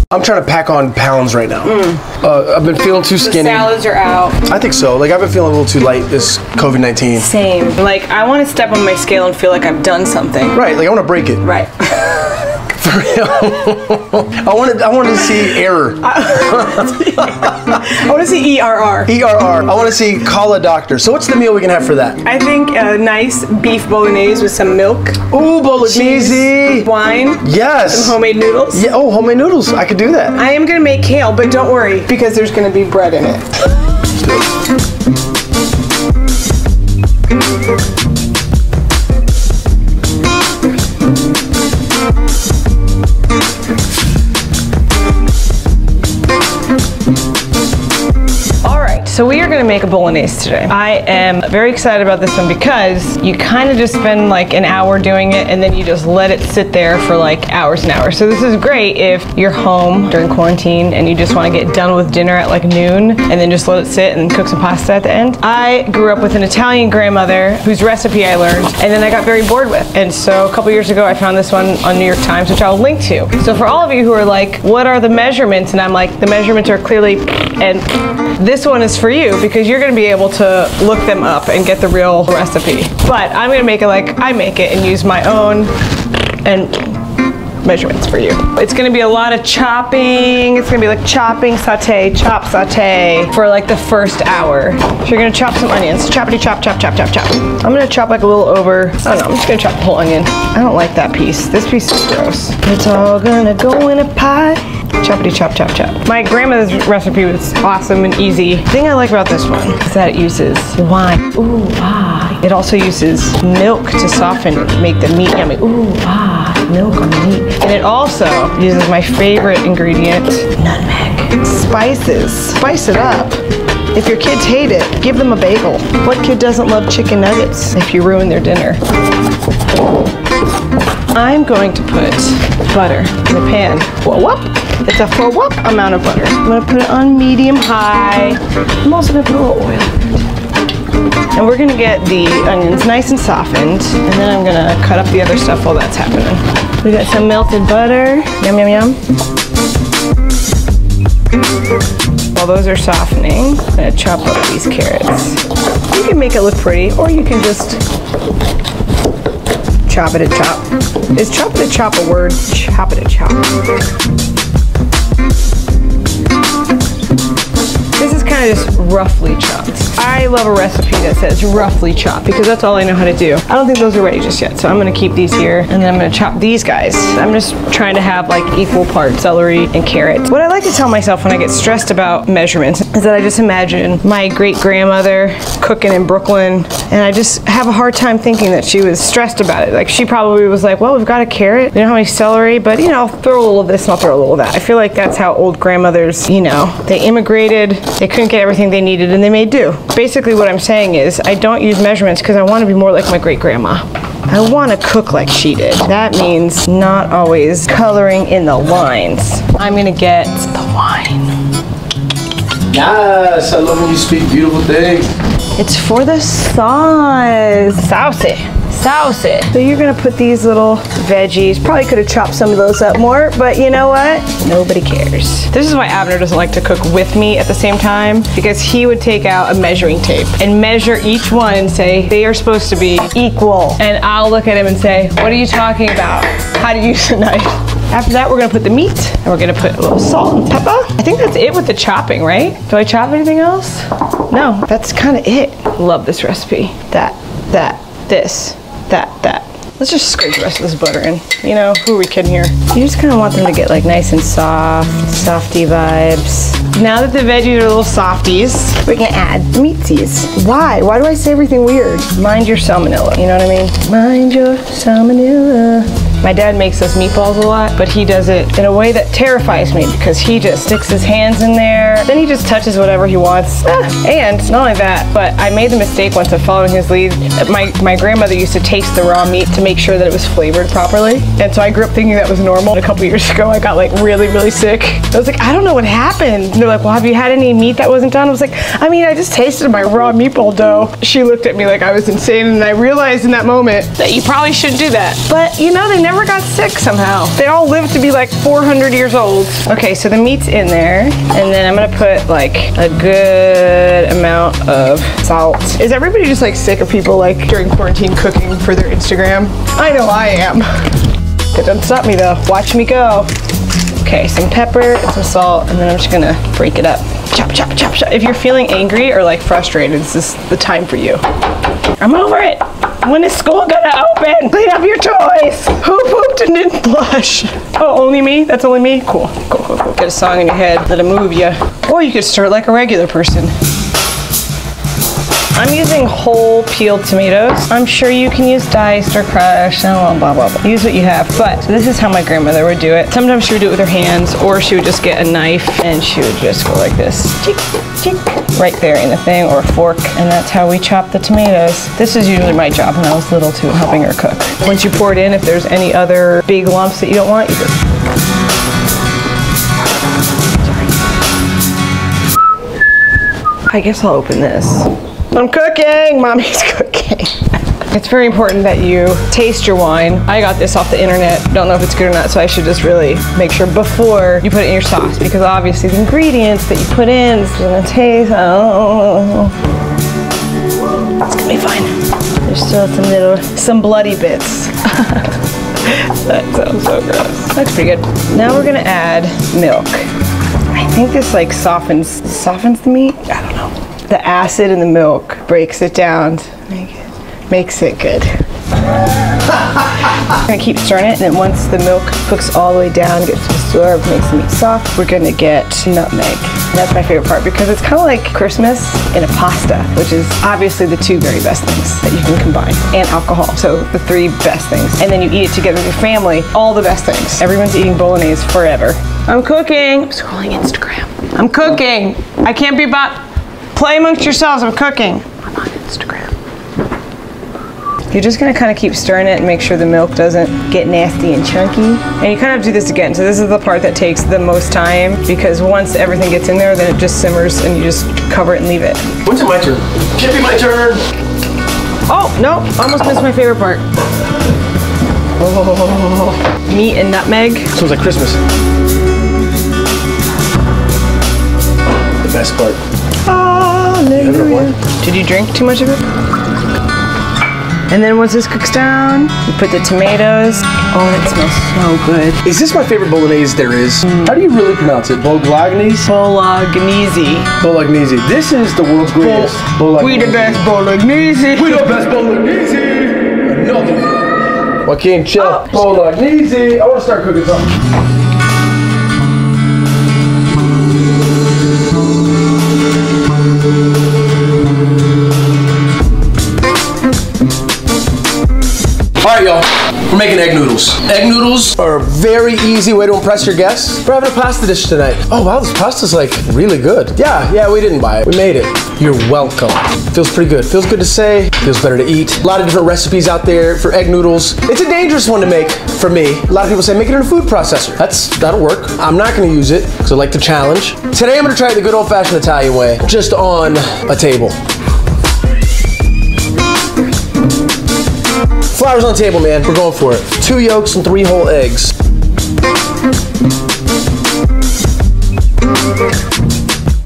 I'm trying to pack on pounds right now. I've been feeling too skinny. The salads are out. I think so. Like, I've been feeling a little too light this COVID-19. Same. Like, I want to step on my scale and feel like I've done something. Right, like I want to break it. Right. For real. I wanted to see error. I want to see ERR. ERR. I want to see call a doctor. So what's the meal we can have for that? I think a nice beef bolognese with some milk. Ooh, Bolognese. Cheese, wine. Yes. Some homemade noodles. Yeah. Oh, homemade noodles. I could do that. I am going to make kale, but don't worry, because there's going to be bread in it. So we are going to make a bolognese today. I am very excited about this one because you kind of just spend like an hour doing it and then you just let it sit there for like hours and hours. So this is great if you're home during quarantine and you just want to get done with dinner at like noon and then just let it sit and cook some pasta at the end. I grew up with an Italian grandmother whose recipe I learned and then I got very bored with. And so a couple years ago I found this one on New York Times, which I'll link to. So for all of you who are like, what are the measurements? And I'm like, the measurements are clearly, and this one is for you because you're going to be able to look them up and get the real recipe. But I'm going to make it like I make it and use my own and measurements for you. It's going to be a lot of chopping. It's going to be like chopping, saute, chop, saute for like the first hour. So you're going to chop some onions. Choppity chop, chop, chop, chop, chop. I'm going to chop like a little over, I don't know, I'm just going to chop the whole onion. I don't like that piece. This piece is gross. It's all going to go in a pot. Choppity chop, chop, chop. My grandmother's recipe was awesome and easy. The thing I like about this one is that it uses wine. Ooh, ah. It also uses milk to soften, make the meat yummy. Ooh, ah, milk on the meat. And it also uses my favorite ingredient, nutmeg. Spices. Spice it up. If your kids hate it, give them a bagel. What kid doesn't love chicken nuggets if you ruin their dinner? I'm going to put butter in the pan. Whoa, whoop. It's a for whoop amount of butter. I'm going to put it on medium high. I'm also going to put a little oil. And we're going to get the onions nice and softened. And then I'm going to cut up the other stuff while that's happening. We got some melted butter. Yum, yum, yum. While those are softening, I'm going to chop up these carrots. You can make it look pretty, or you can just chop it and chop. Is chop it and chop a word? Chop it and chop. This is kind of just roughly chopped. I love a recipe that says roughly chopped because that's all I know how to do. I don't think those are ready just yet, so I'm gonna keep these here and then I'm gonna chop these guys. I'm just trying to have like equal parts celery and carrots. What I like to tell myself when I get stressed about measurements is that I just imagine my great-grandmother cooking in Brooklyn and I just have a hard time thinking that she was stressed about it. Like she probably was like, well, we've got a carrot, we don't have any celery, but you know, throw a little of this and I'll throw a little of that. I feel like that's how old grandmothers, you know, they immigrated, they couldn't get everything they needed and they made do. Basically what I'm saying is I don't use measurements because I want to be more like my great-grandma. I want to cook like she did. That means not always coloring in the lines. I'm going to get the wine. Yes, I love when you speak beautiful things. It's for the sauce. Saucy. Saucy. So you're gonna put these little veggies. Probably could have chopped some of those up more, but you know what? Nobody cares. This is why Abner doesn't like to cook with me at the same time, because he would take out a measuring tape and measure each one and say, they are supposed to be equal. And I'll look at him and say, what are you talking about? How to use a knife. After that, we're gonna put the meat and we're gonna put a little salt and pepper. I think that's it with the chopping, right? Do I chop anything else? No, that's kind of it. Love this recipe. That, this, that. Let's just scrape the rest of this butter in. You know, who are we kidding here? You just kind of want them to get like nice and soft, softy vibes. Now that the veggies are little softies, we can add meatsies. Why? Why do I say everything weird? Mind your salmonella, you know what I mean? Mind your salmonella. My dad makes us meatballs a lot, but he does it in a way that terrifies me because he just sticks his hands in there, then he just touches whatever he wants. And not only that, but I made the mistake once of following his lead. My grandmother used to taste the raw meat to make sure that it was flavored properly. And so I grew up thinking that was normal. A couple years ago, I got like really, really sick. I was like, I don't know what happened. And they're like, well, have you had any meat that wasn't done? I was like, I mean, I just tasted my raw meatball dough. She looked at me like I was insane, and I realized in that moment that you probably shouldn't do that. But you know, they never got sick somehow. They all lived to be like 400 years old. Okay, so the meat's in there, and then I'm gonna put like a good amount of salt. Is everybody just like sick of people like during quarantine cooking for their Instagram? I know I am. That doesn't stop me though. Watch me go. Okay, some pepper and some salt, and then I'm just gonna break it up. Chop, chop, chop, chop. If you're feeling angry or like frustrated, this is the time for you. I'm over it. When is school gonna open? Clean up your toys. Who pooped and didn't flush? Oh, only me? That's only me? Cool, cool, cool, cool. Get a song in your head, let it move you. Or you could start like a regular person. I'm using whole peeled tomatoes. I'm sure you can use diced or crushed, blah, blah, blah. Use what you have, but this is how my grandmother would do it. Sometimes she would do it with her hands, or she would just get a knife and she would just go like this, chick, chick, right there in the thing, or a fork, and that's how we chop the tomatoes. This is usually my job when I was little too, helping her cook. Once you pour it in, if there's any other big lumps that you don't want, you just... I guess I'll open this. I'm cooking! Mommy's cooking. It's very important that you taste your wine. I got this off the internet. Don't know if it's good or not, so I should just really make sure before you put it in your sauce, because obviously the ingredients that you put in is gonna taste, oh. It's gonna be fine. There's still some bloody bits. That sounds so gross. That's pretty good. Now we're gonna add milk. I think this like softens the meat? I don't know. The acid in the milk breaks it down to makes it good. I'm gonna keep stirring it, and then once the milk cooks all the way down, gets absorbed, makes the meat soft, we're gonna get nutmeg. And that's my favorite part because it's kind of like Christmas in a pasta, which is obviously the two very best things that you can combine, and alcohol. So the three best things. And then you eat it together with your family, all the best things. Everyone's eating Bolognese forever. I'm cooking. I'm scrolling Instagram. I'm cooking. I can't be bought. Play amongst yourselves, I'm cooking. I'm on Instagram. You're just gonna kind of keep stirring it and make sure the milk doesn't get nasty and chunky. And you kind of do this again. So this is the part that takes the most time, because once everything gets in there, then it just simmers and you just cover it and leave it. When's it my turn? Can't be my turn. Oh, no, almost missed my favorite part. Oh, meat and nutmeg. Smells like Christmas. The best part. Hallelujah. Did you drink too much of it? And then once this cooks down, you put the tomatoes. Oh, that smells so good. Is this my favorite Bolognese there is? How do you really pronounce it? Bolognese? Bolognese. Bolognese. This is the world's greatest Bolognese. We the best Bolognese. We the best Bolognese. Another. Joaquin, chill. Oh, Bolognese. I want to start cooking something. Alright y'all, we're making egg noodles. Egg noodles are a very easy way to impress your guests. We're having a pasta dish tonight. Oh wow, this pasta's like really good. Yeah, we didn't buy it. We made it. You're welcome. Feels pretty good. Feels good to say. Feels better to eat. A lot of different recipes out there for egg noodles. It's a dangerous one to make for me. A lot of people say make it in a food processor. That'll work. I'm not gonna use it because I like the challenge. Today I'm gonna try it the good old-fashioned Italian way, just on a table. Flour's on the table, man. We're going for it. 2 yolks and 3 whole eggs.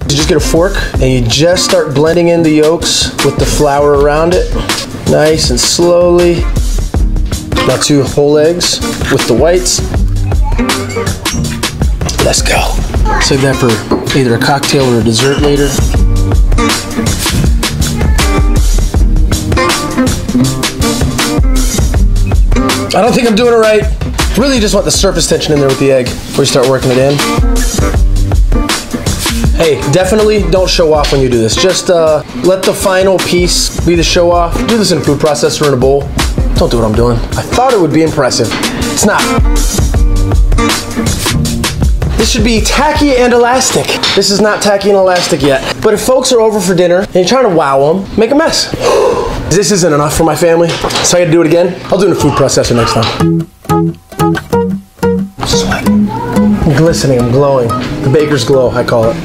You just get a fork and you just start blending in the yolks with the flour around it. Nice and slowly. Now 2 whole eggs with the whites. Let's go. Save that for either a cocktail or a dessert later. I don't think I'm doing it right. Really just want the surface tension in there with the egg before you start working it in. Hey, definitely don't show off when you do this. Just let the final piece be the show off. Do this in a food processor or in a bowl. Don't do what I'm doing. I thought it would be impressive. It's not. This should be tacky and elastic. This is not tacky and elastic yet. But if folks are over for dinner and you're trying to wow them, make a mess. This isn't enough for my family, so I gotta do it again. I'll do it in a food processor next time. Sweat. I'm glistening, I'm glowing. The baker's glow, I call it.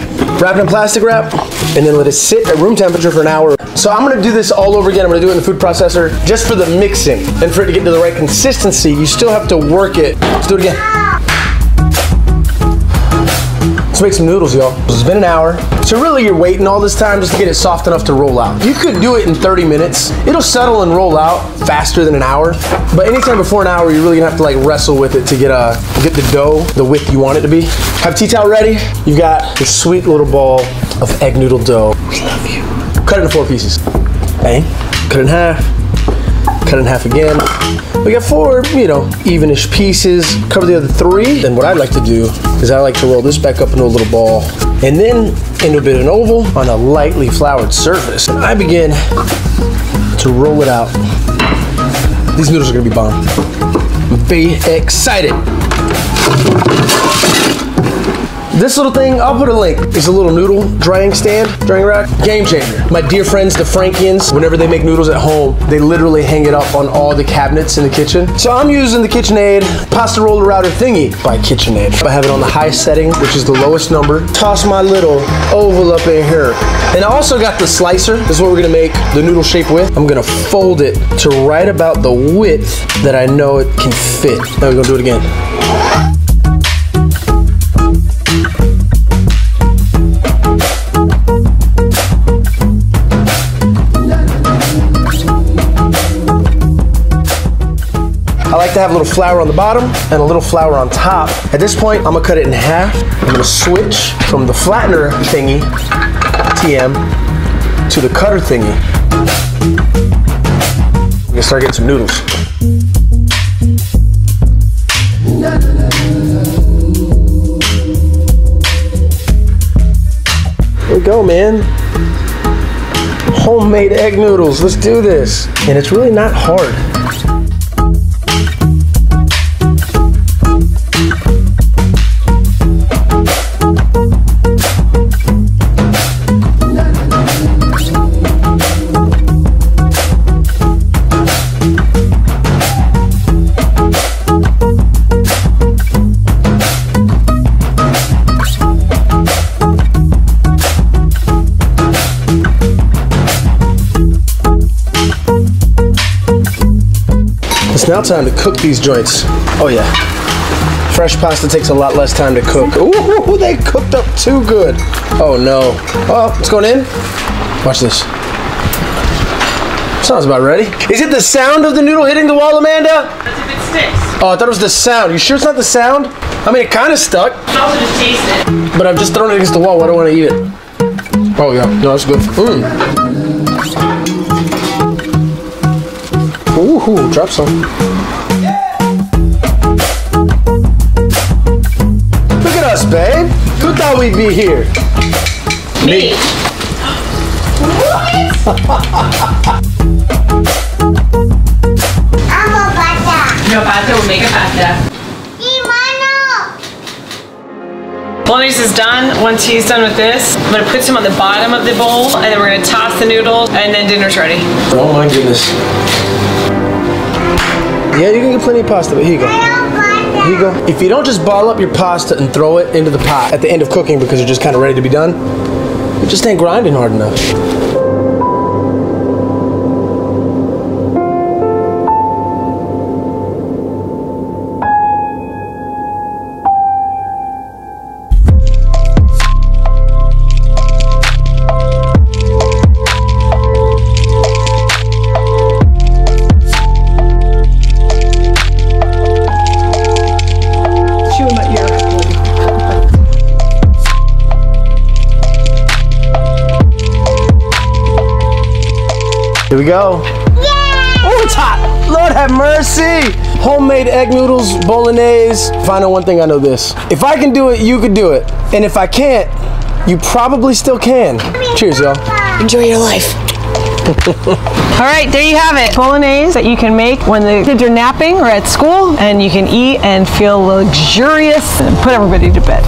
Wrap it in plastic wrap. and then let it sit at room temperature for an hour. So I'm gonna do this all over again. I'm gonna do it in the food processor just for the mixing. And for it to get to the right consistency, you still have to work it. Let's do it again. Let's make some noodles, y'all. It's been an hour. So really you're waiting all this time just to get it soft enough to roll out. You could do it in 30 minutes. It'll settle and roll out faster than an hour. But anytime before an hour, you're really gonna have to like wrestle with it to get the dough the width you want it to be. Have tea towel ready. You've got this sweet little ball of egg noodle dough. We love you. Cut it in 4 pieces. Bang. Cut it in half. Cut it in half again. We got 4, evenish pieces. Cover the other 3. Then what I like to do is I like to roll this back up into a little ball and then into a bit of an oval on a lightly floured surface. And I begin to roll it out. These noodles are gonna be bomb. Be excited. This little thing, I'll put a link. It's a little noodle drying rack. Game changer. My dear friends, the Frankians, whenever they make noodles at home, they literally hang it up on all the cabinets in the kitchen. So I'm using the KitchenAid pasta roller router thingy by KitchenAid. I have it on the highest setting, which is the lowest number. Toss my little oval up in here. And I also got the slicer. This is what we're gonna make the noodle shape with. I'm gonna fold it to right about the width that I know it can fit. Now we're gonna do it again. I like to have a little flour on the bottom and a little flour on top. At this point, I'm gonna cut it in half. I'm gonna switch from the flattener thingy, TM, to the cutter thingy. I'm gonna start getting some noodles. Here we go, man. Homemade egg noodles, let's do this. And it's really not hard. It's now time to cook these joints. Oh yeah. Fresh pasta takes a lot less time to cook. Ooh, they cooked up too good. Oh no. Oh, it's going in. Watch this. Sounds about ready. Is it the sound of the noodle hitting the wall, Amanda? That's if it sticks. Oh, I thought it was the sound. You sure it's not the sound? I mean, it kind of stuck. You can also just taste it. But I've just thrown it against the wall. I don't want to eat it. Oh yeah, no, that's good. Ooh, drop some. Look at us, babe. Who thought we'd be here? Me. No pasta, we'll make a pasta. Bolognese is done. Once he's done with this, I'm gonna put some on the bottom of the bowl, and then we're gonna toss the noodles, and then dinner's ready. Oh my goodness. Yeah, you can get plenty of pasta, but here you go. Here you go. If you don't just ball up your pasta and throw it into the pot at the end of cooking because you're just kind of ready to be done, it just ain't grinding hard enough. Here we go. Yeah! Oh, it's hot. Lord have mercy. Homemade egg noodles, Bolognese. If I know one thing, I know this. If I can do it, you could do it. And if I can't, you probably still can. Cheers, y'all. Enjoy your life. All right, there you have it. Bolognese that you can make when the kids are napping or at school, and you can eat and feel luxurious and put everybody to bed.